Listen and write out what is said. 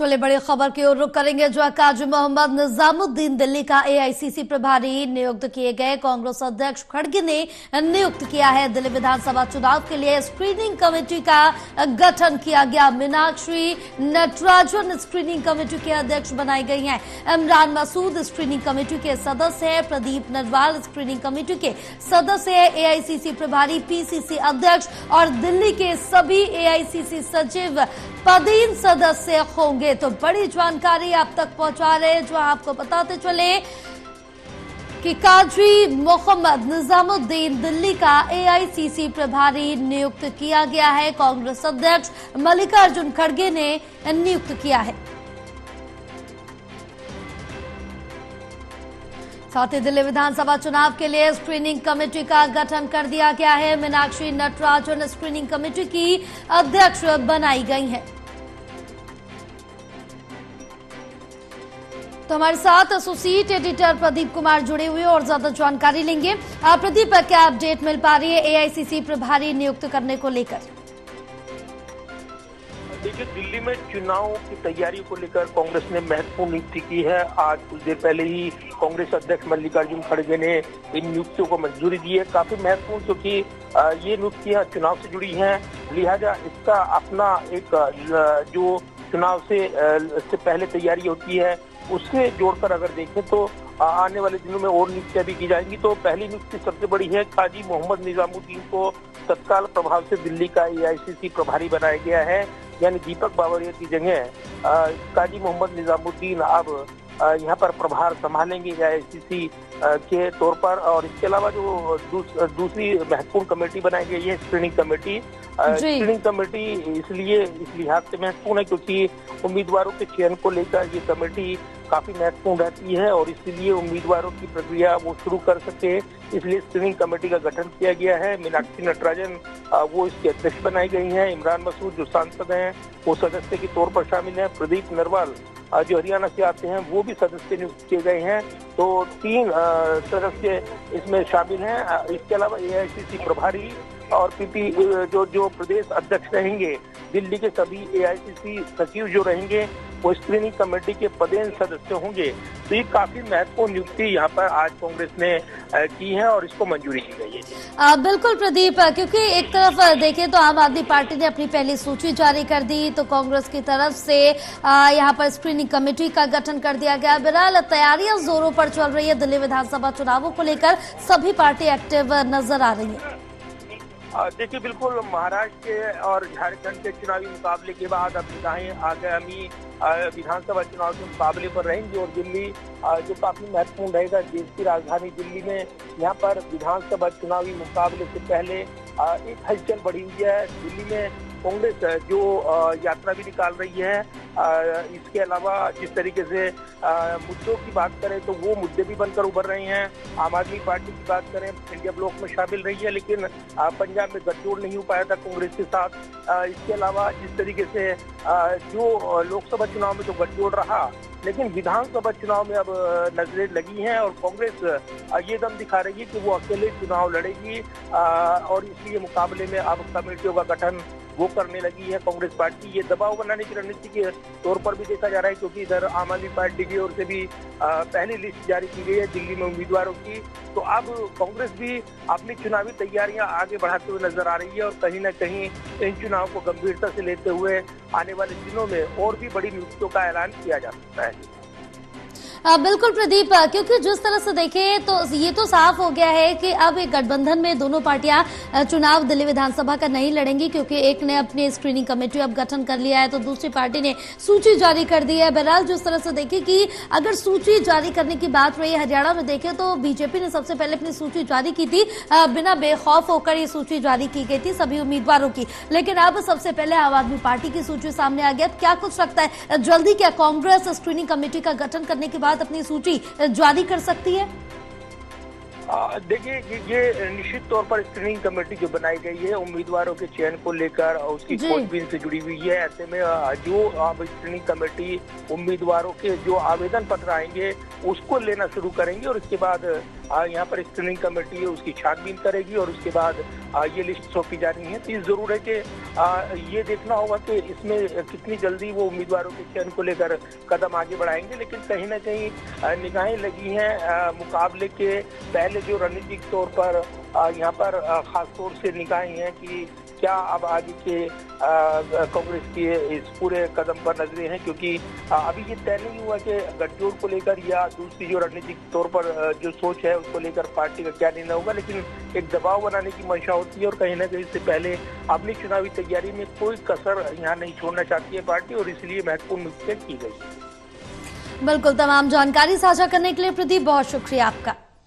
चले बड़ी खबर की ओर रुख करेंगे, जो काजी मोहम्मद निजामुद्दीन दिल्ली का एआईसीसी प्रभारी नियुक्त किए गए। कांग्रेस अध्यक्ष खड़गे ने नियुक्त किया है। दिल्ली विधानसभा चुनाव के लिए स्क्रीनिंग कमेटी का गठन किया गया। मीनाक्षी नटराजन स्क्रीनिंग कमेटी के अध्यक्ष बनाई गई हैं। इमरान मसूद स्क्रीनिंग कमेटी के सदस्य हैं। प्रदीप नरवाल स्क्रीनिंग कमेटी के सदस्य हैं। एआईसीसी प्रभारी पीसीसी अध्यक्ष और दिल्ली के सभी एआईसीसी सचिव पदेन सदस्य होंगे। तो बड़ी जानकारी आप तक पहुंचा रहे, जो आपको बताते चले कि काजी मोहम्मद निजामुद्दीन दिल्ली का एआईसीसी प्रभारी नियुक्त किया गया है। कांग्रेस अध्यक्ष मल्लिकार्जुन खड़गे ने नियुक्त किया है। साथ ही दिल्ली विधानसभा चुनाव के लिए स्क्रीनिंग कमेटी का गठन कर दिया गया है। मीनाक्षी नटराजन स्क्रीनिंग कमेटी की अध्यक्ष बनाई गई हैं। तो हमारे साथ एसोसिएट एडिटर प्रदीप कुमार जुड़े हुए और ज्यादा जानकारी लेंगे। प्रदीप, क्या अपडेट मिल पा रही है एआईसीसी प्रभारी नियुक्त करने को लेकर? देखिए, दिल्ली में चुनाव की तैयारी को लेकर कांग्रेस ने महत्वपूर्ण नियुक्ति की है। आज कुछ देर पहले ही कांग्रेस अध्यक्ष मल्लिकार्जुन खड़गे ने इन नियुक्तियों को मंजूरी दी है। काफी महत्वपूर्ण, क्योंकि ये नियुक्तियां चुनाव से जुड़ी हैं, लिहाजा इसका अपना एक जो चुनाव से पहले तैयारी होती है उससे जोड़कर अगर देखें तो आने वाले दिनों में और नियुक्तियां भी की जाएंगी। तो पहली नियुक्ति सबसे बड़ी है, काजी मोहम्मद निजामुद्दीन को तत्काल प्रभाव से दिल्ली का एआईसीसी प्रभारी बनाया गया है। यानी दीपक बावरिया की जगह काजी मोहम्मद निजामुद्दीन अब यहाँ पर प्रभार संभालेंगे एआईसीसी के तौर पर। और इसके अलावा जो दूसरी महत्वपूर्ण कमेटी बनाई गई है, स्क्रीनिंग कमेटी। स्क्रीनिंग कमेटी इसलिए इस लिहाज से महत्वपूर्ण है क्योंकि उम्मीदवारों के चयन को लेकर ये कमेटी काफी महत्वपूर्ण रहती है और इसलिए उम्मीदवारों की प्रक्रिया वो शुरू कर सके, इसलिए स्क्रीनिंग कमेटी का गठन किया गया है। मीनाक्षी नटराजन वो इसके अध्यक्ष बनाई गई हैं। इमरान मसूद जो सांसद हैं वो सदस्य के तौर पर शामिल हैं। प्रदीप नरवाल जो हरियाणा से आते हैं वो भी सदस्य नियुक्त किए गए हैं। तो 3 सदस्य इसमें शामिल हैं। इसके अलावा एआईसीसी प्रभारी और पीपी जो प्रदेश अध्यक्ष रहेंगे, दिल्ली के सभी एआईसीसी सचिव जो रहेंगे वो स्क्रीनिंग कमेटी के पदेन सदस्य होंगे। तो ये काफी महत्वपूर्ण नियुक्ति यहाँ पर आज कांग्रेस ने की है और इसको मंजूरी की गई है। बिल्कुल प्रदीप, क्योंकि एक तरफ देखें तो आम आदमी पार्टी ने अपनी पहली सूची जारी कर दी, तो कांग्रेस की तरफ से यहाँ पर स्क्रीनिंग कमेटी का गठन कर दिया गया। बहरहाल तैयारियां जोरों पर चल रही है। दिल्ली विधानसभा चुनावों को लेकर सभी पार्टी एक्टिव नजर आ रही है। देखिए, बिल्कुल महाराष्ट्र के और झारखंड के चुनावी मुकाबले के बाद अब निगाहें आगामी विधानसभा चुनाव के मुकाबले पर रहेंगी और दिल्ली जो काफी महत्वपूर्ण रहेगा देश की राजधानी दिल्ली में, यहाँ पर विधानसभा चुनावी मुकाबले से पहले एक हलचल बढ़ी हुई है। दिल्ली में कांग्रेस जो यात्रा भी निकाल रही है, इसके अलावा जिस तरीके से मुद्दों की बात करें तो वो मुद्दे भी बनकर उभर रहे हैं। आम आदमी पार्टी की बात करें, इंडिया ब्लॉक में शामिल रही है, लेकिन पंजाब में गठजोड़ नहीं हो पाया था कांग्रेस के साथ। इसके अलावा जिस तरीके से जो लोकसभा चुनाव में तो गठजोड़ रहा, लेकिन विधानसभा चुनाव में अब नजरें लगी हैं और कांग्रेस ये दम दिखा रही है कि वो अकेले चुनाव लड़ेगी और इसलिए मुकाबले में अब कमेटियों का गठन वो करने लगी है कांग्रेस पार्टी। ये दबाव बनाने की रणनीति के तौर पर भी देखा जा रहा है, क्योंकि इधर आम आदमी पार्टी की ओर से भी पहली लिस्ट जारी की गई है दिल्ली में उम्मीदवारों की। तो अब कांग्रेस भी अपनी चुनावी तैयारियां आगे बढ़ाते हुए नजर आ रही है और कहीं न कहीं इन चुनाव को गंभीरता से लेते हुए आने वाले दिनों में और भी बड़ी नियुक्तियों का ऐलान किया जा सकता है। बिल्कुल प्रदीप, क्योंकि जिस तरह से देखें तो ये तो साफ हो गया है कि अब एक गठबंधन में दोनों पार्टियां चुनाव दिल्ली विधानसभा का नहीं लड़ेंगी, क्योंकि एक ने अपनी स्क्रीनिंग कमेटी अब गठन कर लिया है तो दूसरी पार्टी ने सूची जारी कर दी है। बहरहाल जिस तरह से देखें कि अगर सूची जारी करने की बात रही, हरियाणा में देखें तो बीजेपी ने सबसे पहले अपनी सूची जारी की थी। बिना बेखौफ होकर ये सूची जारी की गई थी सभी उम्मीदवारों की, लेकिन अब सबसे पहले आम आदमी पार्टी की सूची सामने आ गया। क्या कुछ लगता है जल्दी क्या कांग्रेस स्क्रीनिंग कमेटी का गठन करने के बाद अपनी सूची जारी कर सकती है? देखिए ये निश्चित तौर पर स्क्रीनिंग कमेटी जो बनाई गई है उम्मीदवारों के चयन को लेकर और उसकी खोजबीन से जुड़ी हुई है। ऐसे में जो अब स्क्रीनिंग कमेटी उम्मीदवारों के जो आवेदन पत्र आएंगे उसको लेना शुरू करेंगे और इसके बाद यहाँ पर स्क्रीनिंग कमेटी है उसकी छानबीन करेगी और उसके बाद ये लिस्ट सौंपी जानी है। तो जरूर है कि ये देखना होगा कि इसमें कितनी जल्दी वो उम्मीदवारों के चयन को लेकर कदम आगे बढ़ाएंगे। लेकिन कहीं ना कहीं निगाहें लगी हैं मुकाबले के पहले जो रणनीतिक तौर पर यहाँ पर खास तौर से निगाहें हैं कि क्या अब आगे के कांग्रेस के इस पूरे कदम पर नजरें हैं, क्योंकि अभी ये तय नहीं हुआ कि गठजोड़ को लेकर या दूसरी जो रणनीतिक तौर पर जो सोच है उसको लेकर पार्टी का क्या निर्णय होगा। लेकिन एक दबाव बनाने की मंशा होती है और कहीं ना कहीं इससे पहले अपनी चुनावी तैयारी में कोई कसर यहाँ नहीं छोड़ना चाहती है पार्टी और इसलिए महत्वपूर्ण नियुक्तियां की गई। बिल्कुल, तमाम जानकारी साझा करने के लिए प्रदीप बहुत शुक्रिया आपका।